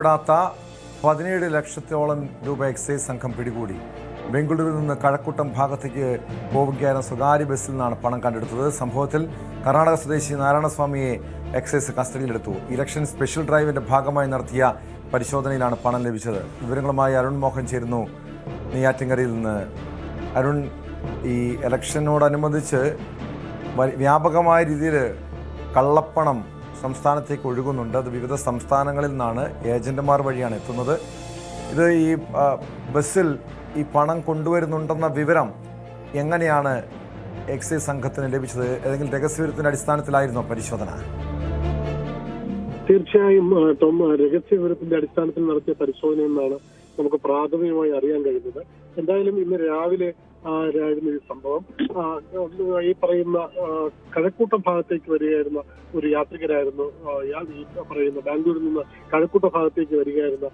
പ്പെടാത്ത 17 ലക്ഷത്തോളം രൂപ എക്സൈസ് സംഘം പിടികൂടി. ബംഗളൂരുവിൽ നിന്ന് കഴക്കൂട്ടം ഭാഗത്തേക്ക് പോവുകയായിരുന്ന സ്വകാര്യ ബസ്സിൽ നിന്നാണ് പണം കണ്ടെടുത്തത്. സംഭവത്തിൽ കർണാടക സ്വദേശി നാരായണസ്വാമിയെ എക്സൈസ് കസ്റ്റഡിയിലെടുത്തു. ഇലക്ഷൻ സ്പെഷ്യൽ ഡ്രൈവിന്റെ ഭാഗമായി നടത്തിയ പരിശോധനയിലാണ് പണം ലഭിച്ചത്. വിവരങ്ങളുമായി അരുൺ മോഹൻ ചേരുന്നു നെയ്യാറ്റിൻകരയിൽ നിന്ന്. അരുൺ, ഈ ഇലക്ഷനോടനുബന്ധിച്ച് വ്യാപകമായ രീതിയിൽ കള്ളപ്പണം സംസ്ഥാനത്തേക്ക് ഒഴുകുന്നുണ്ട്. അത് വിവിധ സംസ്ഥാനങ്ങളിൽ നിന്നാണ് ഏജന്റുമാർ വഴിയാണ് എത്തുന്നത്. ഇത് ഈ ബസ്സിൽ ഈ പണം കൊണ്ടുവരുന്നുണ്ടെന്ന വിവരം എങ്ങനെയാണ് എക്സൈസ് സംഘത്തിന് ലഭിച്ചത്? ഏതെങ്കിലും രഹസ്യവിവരത്തിന്റെ അടിസ്ഥാനത്തിലായിരുന്നോ പരിശോധന? തീർച്ചയായും ടോം, രഹസ്യവിവരത്തിന്റെ അടിസ്ഥാനത്തിൽ നടത്തിയ പരിശോധന എന്നാണ് നമുക്ക് പ്രാഥമികമായി അറിയാൻ കഴിയുന്നത്. എന്തായാലും ഇന്ന് രാവിലെ ആയിരുന്നു ഈ സംഭവം. ഈ പറയുന്ന കഴക്കൂട്ടം ഭാഗത്തേക്ക് വരികയായിരുന്ന ഒരു യാത്രികരായിരുന്നു ഈ പറയുന്ന ബാംഗ്ലൂരിൽ നിന്ന് കഴക്കൂട്ടം ഭാഗത്തേക്ക് വരികയായിരുന്ന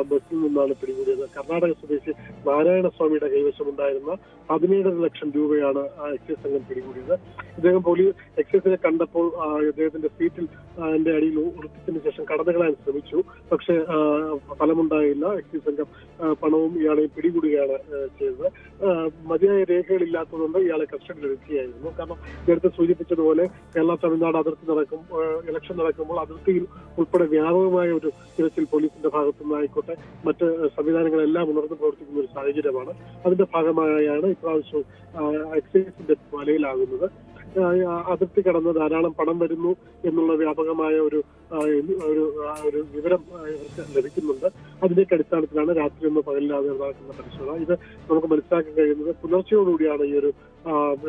ബസ്സിൽ നിന്നാണ് പിടികൂടിയത്. കർണാടക സ്വദേശി നാരായണസ്വാമിയുടെ കൈവശമുണ്ടായിരുന്ന 17 ലക്ഷം രൂപയാണ് എക്സൈസ് സംഘം പിടികൂടിയത്. ഇദ്ദേഹം എക്സൈസിനെ കണ്ടപ്പോൾ ഇദ്ദേഹത്തിന്റെ സീറ്റിൽ അടിയിൽ ഉറപ്പിച്ചതിന് ശേഷം കടന്നുകളയാൻ ശ്രമിച്ചു. പക്ഷേ ഫലമുണ്ടായില്ല. എക്സൈസ് സംഘം പണവും ഇയാളെ പിടികൂടുകയാണ് ചെയ്തത്. മതിയായ രേഖകളില്ലാത്തതുകൊണ്ട് ഇയാളെ കസ്റ്റഡിയിലെടുക്കുകയായിരുന്നു. കാരണം നേരത്തെ സൂചിപ്പിച്ചതുപോലെ കേരള തമിഴ്നാട് ഇലക്ഷൻ നടക്കുമ്പോൾ അതിർത്തിയിൽ ഉൾപ്പെടെ വ്യാപകമായ ഒരു തിരച്ചിൽ പോലീസിന്റെ ഭാഗത്തുനിന്നായിക്കോട്ടെ മറ്റ് സംവിധാനങ്ങളെല്ലാം ഉണർന്നു പ്രവർത്തിക്കുന്ന ഒരു സാഹചര്യമാണ്. അതിന്റെ ഭാഗമായാണ് ഇപ്രാവശ്യം എക്സൈസിന്റെ വലയിലാകുന്നത്. അതിർത്തി കടന്ന് ധാരാളം പണം വരുന്നു എന്നുള്ള വ്യാപകമായ ഒരു വിവരം ഇവർക്ക് ലഭിക്കുന്നുണ്ട്. അതിന്റെ അടിസ്ഥാനത്തിലാണ് രാത്രി ഒന്ന് പകലില്ലാതെ നടക്കുന്ന പരിശോധന. ഇത് നമുക്ക് മനസ്സിലാക്കാൻ കഴിയുന്നത് പുലർച്ചയോടുകൂടിയാണ് ഈ ഒരു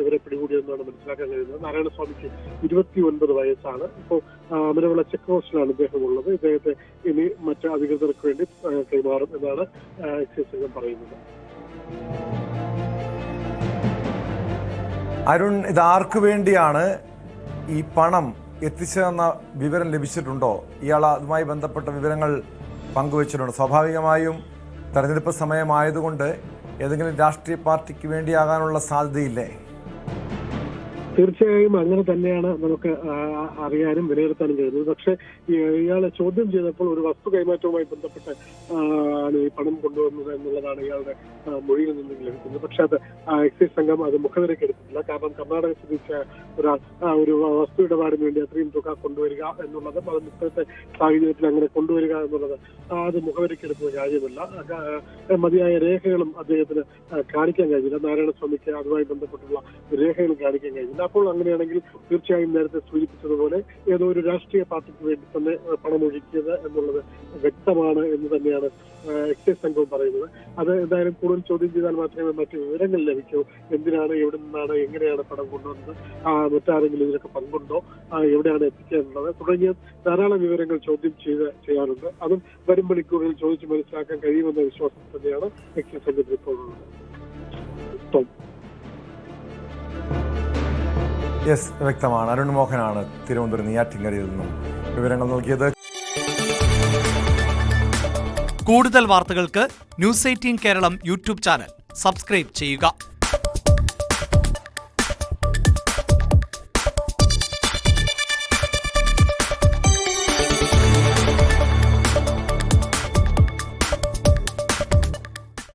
ഇവരെ പിടികൂടിയതെന്നാണ് മനസ്സിലാക്കാൻ കഴിയുന്നത്. നാരായണസ്വാമിക്ക് 29 വയസ്സാണ്. ഇപ്പോൾ അമരവിള ചെക്ക് പോസ്റ്റിലാണ് ഇദ്ദേഹം ഉള്ളത്. ഇദ്ദേഹത്തെ ഇനി മറ്റ് അധികൃതർക്ക് വേണ്ടി കൈമാറും എന്നാണ് എക്സൈസ് സംഘം പറയുന്നത്. അരുൺ, ഇത് ആർക്കു വേണ്ടിയാണ് ഈ പണം എത്തിച്ചതെന്ന വിവരം ലഭിച്ചിട്ടുണ്ടോ? ഇയാൾ അതുമായി ബന്ധപ്പെട്ട വിവരങ്ങൾ പങ്കുവച്ചിട്ടുണ്ടോ? സ്വാഭാവികമായും തെരഞ്ഞെടുപ്പ് സമയമായതുകൊണ്ട് ഏതെങ്കിലും രാഷ്ട്രീയ പാർട്ടിക്ക് വേണ്ടിയാകാനുള്ള സാധ്യതയില്ലേ? തീർച്ചയായും അങ്ങനെ തന്നെയാണ് നമുക്ക് അറിയാനും വിലയിരുത്താനും കഴിയുന്നത്. പക്ഷെ ഇയാളെ ചോദ്യം ചെയ്തപ്പോൾ ഒരു വസ്തു കൈമാറ്റവുമായി ബന്ധപ്പെട്ട് ആണ് ഈ പണം കൊണ്ടുവന്നത് എന്നുള്ളതാണ് ഇയാളുടെ മൊഴിയിൽ നിന്ന് ലഭിക്കുന്നത്. പക്ഷെ അത് എക്സൈസ് സംഘം അത് മുഖവിലേക്ക് എടുത്തിട്ടില്ല. കാരണം കർണാടക സ്വദേശിച്ച ഒരു വസ്തു ഇടപാടിന് വേണ്ടി അത്രയും തുക കൊണ്ടുവരിക എന്നുള്ളത് അത് ഇപ്പോഴത്തെ സാഹചര്യത്തിൽ അങ്ങനെ കൊണ്ടുവരിക എന്നുള്ളത് അത് മുഖവിലേക്ക് എടുക്കുന്ന കാര്യമല്ല. മതിയായ രേഖകളും അദ്ദേഹത്തിന് കാണിക്കാൻ കഴിഞ്ഞില്ല. നാരായണസ്വാമിക്ക് അതുമായി ബന്ധപ്പെട്ടുള്ള രേഖകളും കാണിക്കാൻ കഴിഞ്ഞില്ല. അപ്പോൾ അങ്ങനെയാണെങ്കിൽ തീർച്ചയായും നേരത്തെ സൂചിപ്പിച്ചതുപോലെ ഏതോ ഒരു രാഷ്ട്രീയ പാർട്ടിക്ക് വേണ്ടി തന്നെ പണമൊഴുക്കിയത് എന്നുള്ളത് വ്യക്തമാണ് എന്ന് തന്നെയാണ് എക്സൈസ് സംഘവും പറയുന്നത്. അത് എന്തായാലും കൂടുതൽ ചോദ്യം ചെയ്താൽ മാത്രമേ മറ്റു വിവരങ്ങൾ ലഭിക്കൂ. എന്തിനാണ്, എവിടെ നിന്നാണ്, എങ്ങനെയാണ് പണം കൊണ്ടുവന്നത്, മറ്റാരെങ്കിലും ഇതിനൊക്കെ പങ്കുണ്ടോ, എവിടെയാണ് എത്തിക്കാനുള്ളത് തുടങ്ങിയ ധാരാളം വിവരങ്ങൾ ചോദ്യം ചെയ്യാറുണ്ട്. അതും വരും മണിക്കൂറുകളിൽ ചോദിച്ച് മനസ്സിലാക്കാൻ കഴിയുമെന്ന വിശ്വാസം തന്നെയാണ് എക്സൈസ് സംഘത്തിന് ഇപ്പോൾ ഉള്ളത്. യെസ്, വ്യക്തമാണ്. അരുൺ മോഹനാണ് തിരുവനന്തപുരം നെയ്യാറ്റിൻകരയിൽ നിന്നും വിവരങ്ങൾ നൽകിയത്. കൂടുതൽ വാർത്തകൾക്ക് news 18 Keralam YouTube channel subscribe ചെയ്യുക.